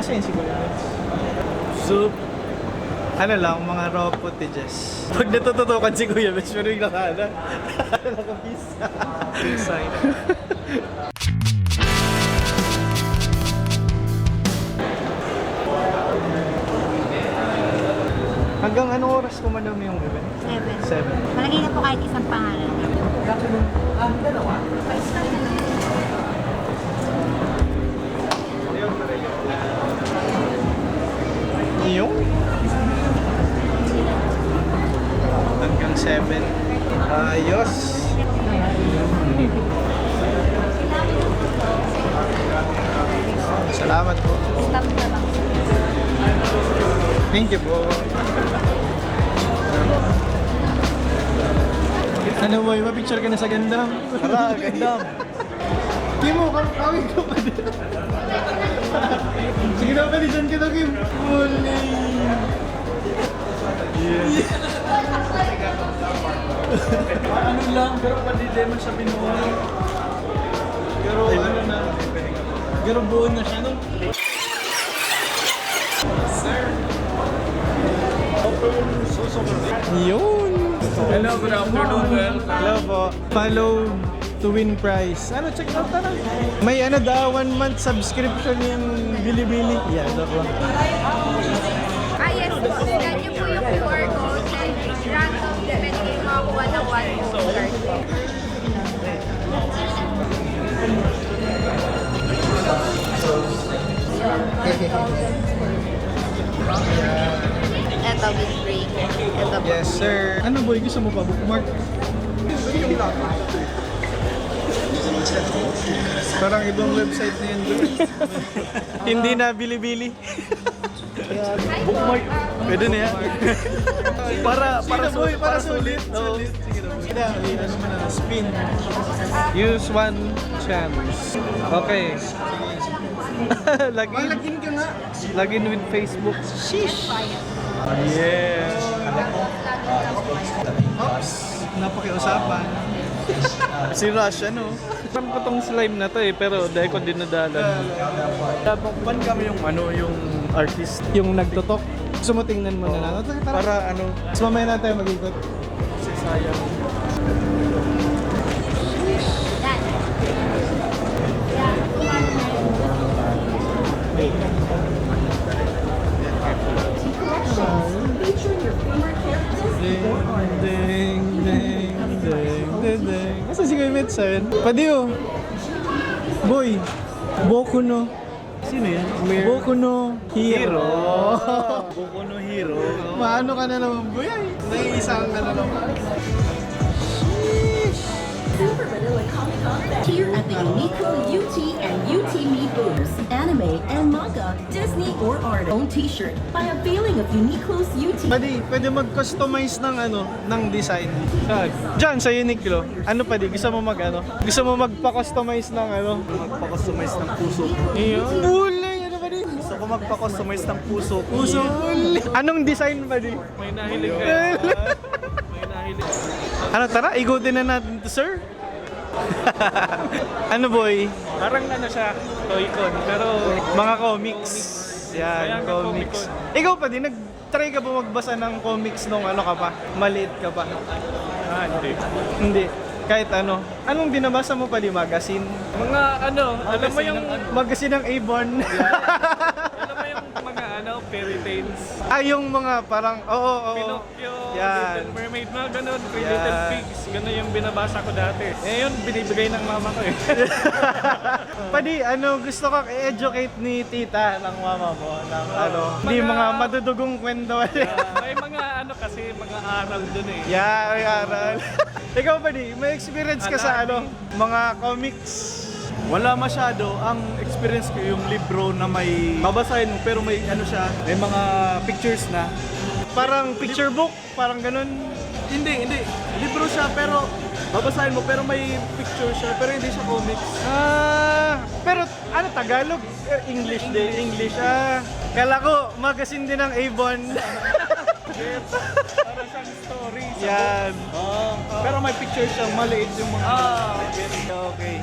Kasi yun siguro. Soup. Ano lang, mga raw footages. Pag natututukan si Kuya Mitch, pero yung nakala. Nakapisa. Pisa. Hanggang anong oras pumadami yung event? 7. 7. Malagay na po kahit isang pangalan. Dalawa? Yung? Hanggang 7. Ayos. Salamat po. Stop na lang. Thank you po. Ano boy, mapicture ka na sa gandam? Tara, gandam. Kim mo, kawin ka pa din. Sige na pa, dyan ka na Kim. Muli. Yeah. Ano lang, pero pwede lemon sa binuhay. Pero ano na, pero buo na siya, no? Sir. Yun. Hello, good afternoon, well. Hello po. Follow to win prize. Ano, check out na lang. May ano daw, 1 month subscription yung Bilibili. Yeah, ano po. Yes po. Scan niyo po yung QR code and random depende yung makakuha ng 1 postcard. Ito, with break. Ito po. Yes, sir. Ano boy, gusto mo pa bookmark? Parang ibang website na yun doon. Hindi na Bilibili. Bookmark. Pwede na yan. Para boy, para sulit. Oo. Sige na boy. Ano mo na, spin. Use one chance. Okay. Login. Lagin ka nga. Login with Facebook. Sheesh. Yeah. Oops. Napakiusapan. Si Rush, ano? Alam ko tong slime na to eh, pero dahil ko dinadala. Ban kami yung yung artist. Yung nagtutok. Gusto mo tingnan mo na lang. Tara. Para ano, Mas mamaya na tayo mag-ikot. kasi sayang. Ding, ding, ding, ding, ding. Kasi si Kuya Mitch, ayun. Padiyo. Boy. Boku no. Sino yan? Boku no Hero. Boku no Hero. Maano ka na naman, boy? Ay, may isang ano naman. Super Vanilla Comic Con Fest. Here at the Uniqlo UT and UTME booths. Anime and manga, Disney or art. Own t-shirt by availing of Uniqlo's UT. Pwede mag-customize ng ano, ng design. Diyan sa Uniqlo. Ano pwede? Gusto mo ano? Gusto mo magpa-customize ng ano? Magpa-customize ng puso. Iyon. Bulay! Ano ba din? Gusto ko magpa-customize ng puso. Puso. Anong design ba din? May nahilig ka. May nahilig. Ano, tara, igutin na natin to, sir. Ano, boy? Parang ano siya, Toy-Con, pero Mga comics. Kaya Yan, nga comics. Comic-Con. Ikaw pa din, nag-try ka ba magbasa ng comics nung ano ka pa? Maliit ka pa? hindi. Hindi. Kahit ano. Anong binabasa mo pa di magazine? Mga alam mo yung Magazine ng Avon. alam mo yung mga fairy tales. Yung mga parang, oo. Pinocchio, Yan. Little Mermaid, mga ganun, Three Yan. Little Pigs, ganun yung binabasa ko dati. Yun, binibigay ng mama ko eh. Padi, gusto ko i-educate ni tita ng mama mo ng hindi mga madudugong kwento. May mga kasi, mga aral dun eh. Yeah, may aral. Ikaw Padi, may experience ka sa mga comics? Wala masyado. Ang experience ko yung libro na may babasahin mo pero may siya, may mga pictures na. Parang picture book, parang ganun. Hindi. Libro siya pero babasahin mo pero may picture siya pero hindi siya comics. Pero Tagalog? English din. English. Kala ko, magazine din ng Avon. Para siyang story. Yan. Pero may picture siyang maliit yung mga Okay.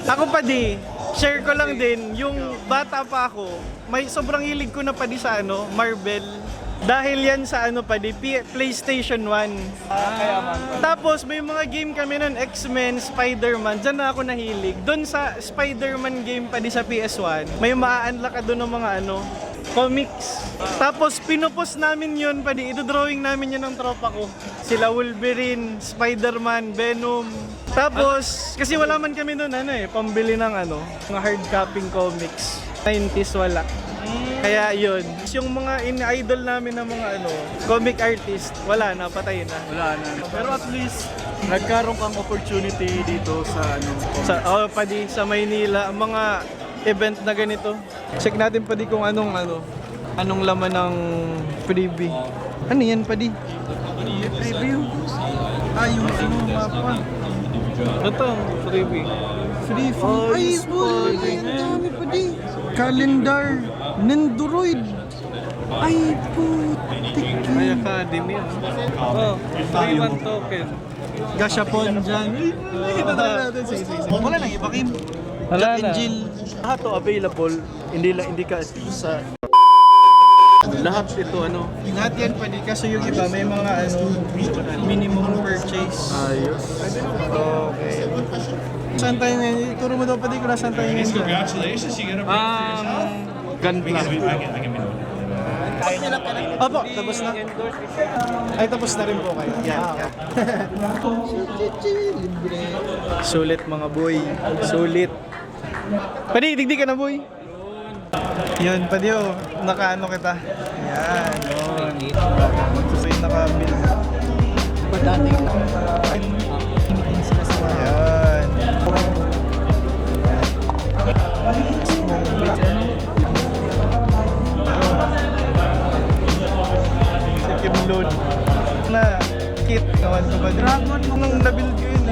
Ako Padi, share ko lang din, yung bata pa ako, may sobrang hilig ko na pa di sa Marvel. Dahil yan sa PlayStation 1. Kaya man. Tapos may mga game kami nun, X-Men, Spider-Man, dyan na ako nahilig. Doon sa Spider-Man game pa di sa PS1, may maa-unlock ka doon ng mga comics. Tapos pinupost namin yun, idodrawing namin yun ng tropa ko. Sila Wolverine, Spider-Man, Venom. Tapos, kasi wala man kami doon, pambili ng mga hard copying comics. 90s wala. Kaya yun, yung mga in-idol namin ng mga comic artist, wala na, patay na. Wala na. Pero at least, nagkaroon kang opportunity dito sa Sa Maynila, ang mga event na ganito. Check natin padi kung anong laman ng freebie. Ano yan padi? Preview. Yung mapa. Ito, freebie. Free. Ay, boy! Ang dami padi. Calendar. Nendoroid. Ay, putik. May academy. Oh, 3-1 token. Gashapon dyan. Nakikita natin. Sige. Wala nang iba, Kim. Jack and Jill. lahat to available. Hindi ka sa lahat ito Lahat yan pwede kasi yung iba may mga minimum purchase. ayos. Okay. Saan tayo ngayon? Ituro mo daw pati kung nasaan tayo ngayon. Congratulations, you get a break for yourself. Gunpla. I can Opo, tapos na. Ay, tapos na rin po kayo. Yan. Sulit mga boy. Sulit. Pwede, digdig ka na boy. Yun, pwede nakaano kita. Yan. So yung nakabil. Padating. Yan. Second load na kit. Kawan ko ba? Dragon nung nabuild ko yun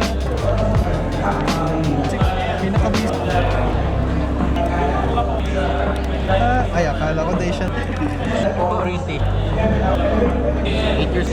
Pinaka-bis. Ay, akala ko Dacian. Authority. 8 years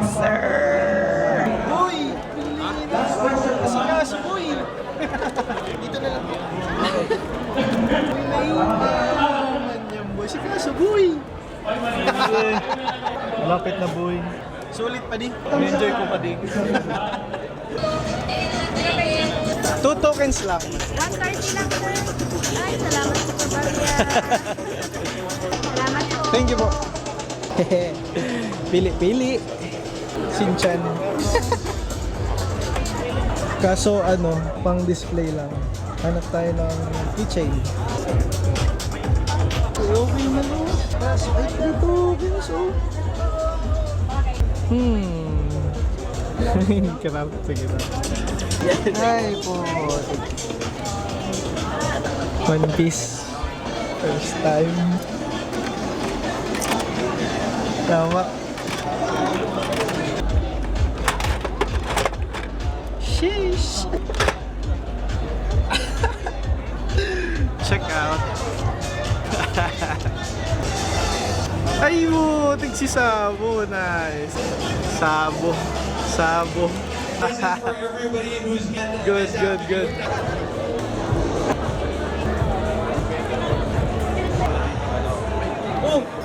Sir! Boy! Asikaso, boy! Dito na lang. Boy, asikaso, boy! Malapit na, boy. Sulit pa din. enjoy ko pa din. 2 tokens lang. 130 lang, sir. Ay, salamat po, Barya. Salamat po. Thank you po. Pili. Shinchan. Kaso pang display lang. Hanap tayo ng keychain. Okay na no. Kaso ay 3 tokens Karap. Sige na. Ay po. One Piece. First time. Tama. Sheesh. Check out. Ay mo, tigsi Sabo. Nice. Sabo. Good. Oh!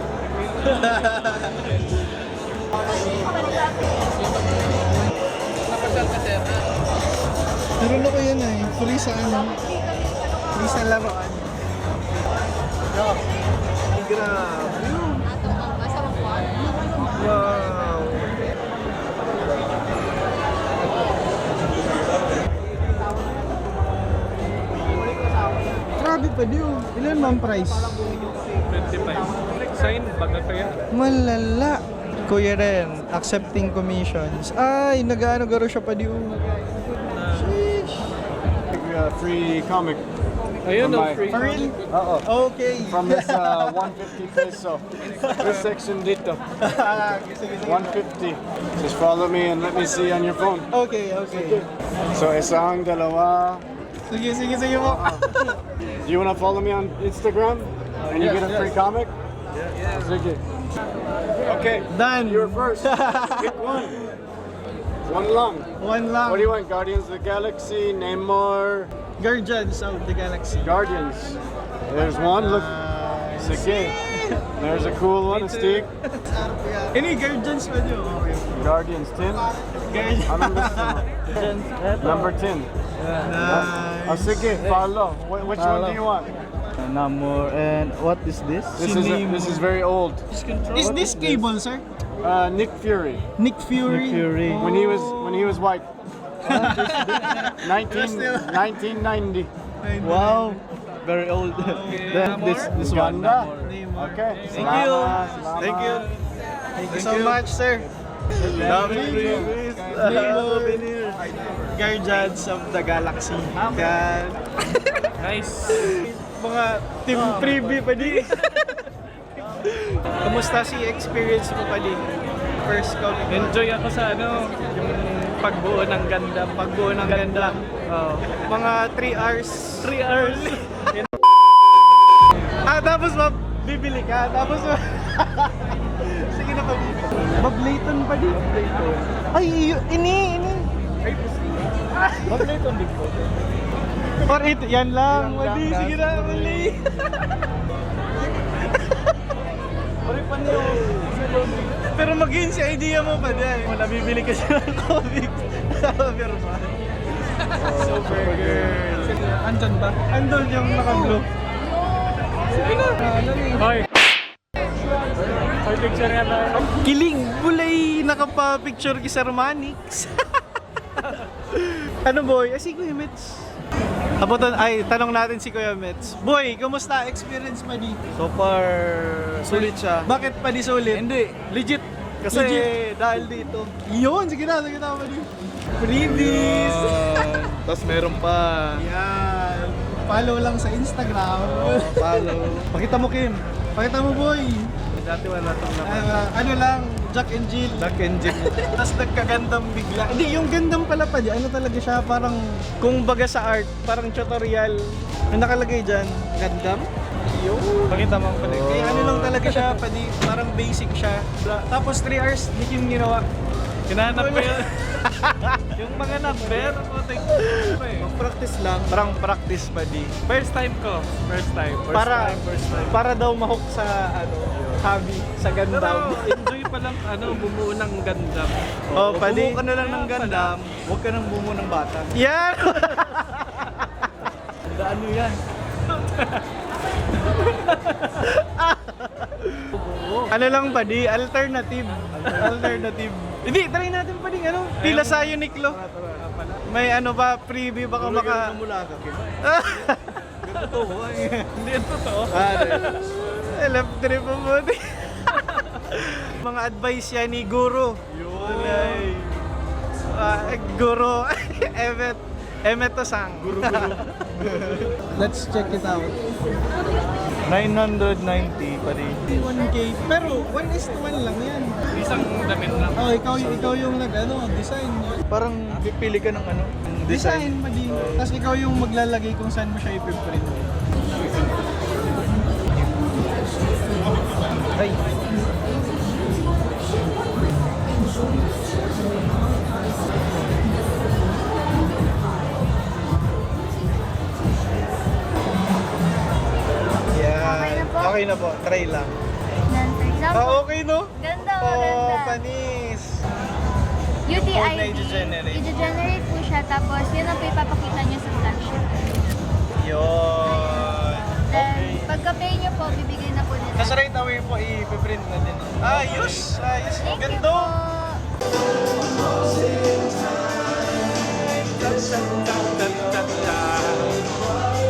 Meron ako yan free sa free sa laruan. Grabe. Wow. Grabe pa diyo. Ilan man price? 25. Sign, baga kaya. Malala. Kuya Ren, accepting commissions. Ay, nag-garo siya pa diyo. Free comic. Ayun From no, my- free. For real? Okay. From this 150 peso. This section dito. 150. Just follow me and let me see on your phone. Okay. So, isang, dalawa. Sige mo. Do you want to follow me on Instagram? And you get a free comic? Yeah. Sige. Okay. Done. You're first. Pick one. One lang. One lang. What do you want? Guardians of the Galaxy, Namor, Guardians of the Galaxy. Guardians. There's one. Look. Sige. There's a cool one. A stick. Any Guardians pa nyo? Guardians 10. Guardians. Anong gusto mo? Number 10. Nice. Sige, follow. Which one do you want? Namor, and what is this? This is very old. Is this Cable, sir? Nick Fury. Nick Fury. Nick Fury. When he was white. 1990. Wow, very old. Then this one. Ganda. Namor. Okay. Thank you. Thank you. Thank you so much, sir. Guardians of the Galaxy. Yan. Nice. Mga team preview pa di. Kamusta si experience mo pa di? First comic. Enjoy ako sa yung pagbuo ng ganda. Pagbuo ng ganda. Mga 3 hours. 3 hours. Tapos bibili ka. Tapos sige na pabibili. Bablayton pa di. Ay, ini. Bablayton din po. Or ito, yan lang. Mali, sige na, mali. Pero mag-yun si idea mo pa din. Wala, bibili ka siya ng comic. Pero ba? Super girl. Andun ba? Andun yung naka-blue. Sige na. Hoy. Hoy, picture nga na. Kilig, bulay, nakapa-picture ki Sir Manix. Ano boy? Si Kuya Mets. Tanong natin si Kuya Mets. Boy, kumusta experience pa di? So far, sulit siya. Bakit pa di sulit? Hindi, legit. Kasi Legit. dahil dito. Yun, sige na pa di. Freebies! Tapos meron pa. Yan. Follow lang sa Instagram. Follow. Pakita mo, Kim. Pakita mo boy. Dati wala itong Ano lang, Jack and Jill. Jack and Jill. Tapos nagkagandam bigla. Hindi, yung gandam pala pa di. Ano talaga siya, parang kung baga sa art, parang tutorial. Yung nakalagay dyan, gandam. Yun. Pakita mo pala. Kaya ano lang talaga siya, padi, parang basic siya. Tapos 3 hours, di Kim ginawa. Kinahanap ko yun. Yung mga number, Practice lang. Parang practice pa di. First time ko. First time. Para daw mahok sa hobby, sa Pero gandam. enjoy pa lang bumuo ng ganda. Oh, padi. Bumuo ka na lang ng gandam, huwag ka nang bumuo ng bata. Yan! Ano yan? Ano lang pa di? Alternative. Hindi, try natin pa di. Tila sa Uniqlo. May preview baka maka... Mula ka, Kim. Hindi ito totoo. Left trip mo mo. Mga advice yan ni Guru. Yun. Guru. Emet Tosang. Guru. Let's check it out. 990 pa rin. 1K. Pero 1:1 lang yan. Isang damit lang. Oh, ikaw yung design. Parang pipili ka ng Design pa din. Tapos ikaw yung maglalagay kung saan mo siya ipiprint. Ay. Okay na po. Try lang. For example, Okay no? ganda, Oh, ganda. panis. UTID, Code na i-generate. i-generate po siya, tapos yun ang ipapakita niyo sa flagship. Yun. Then, pagka-pay niyo po, bibigay na po nila. Tapos right away po i-print na din. Ayos! Ayos! Thank you Ganda! po.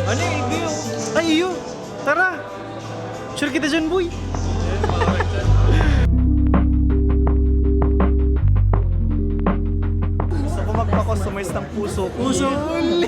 Ano yung iyo? Ay, iyo! Tara! Sure kita dyan, boy! Gusto ko magpa-customize ng puso. Puso!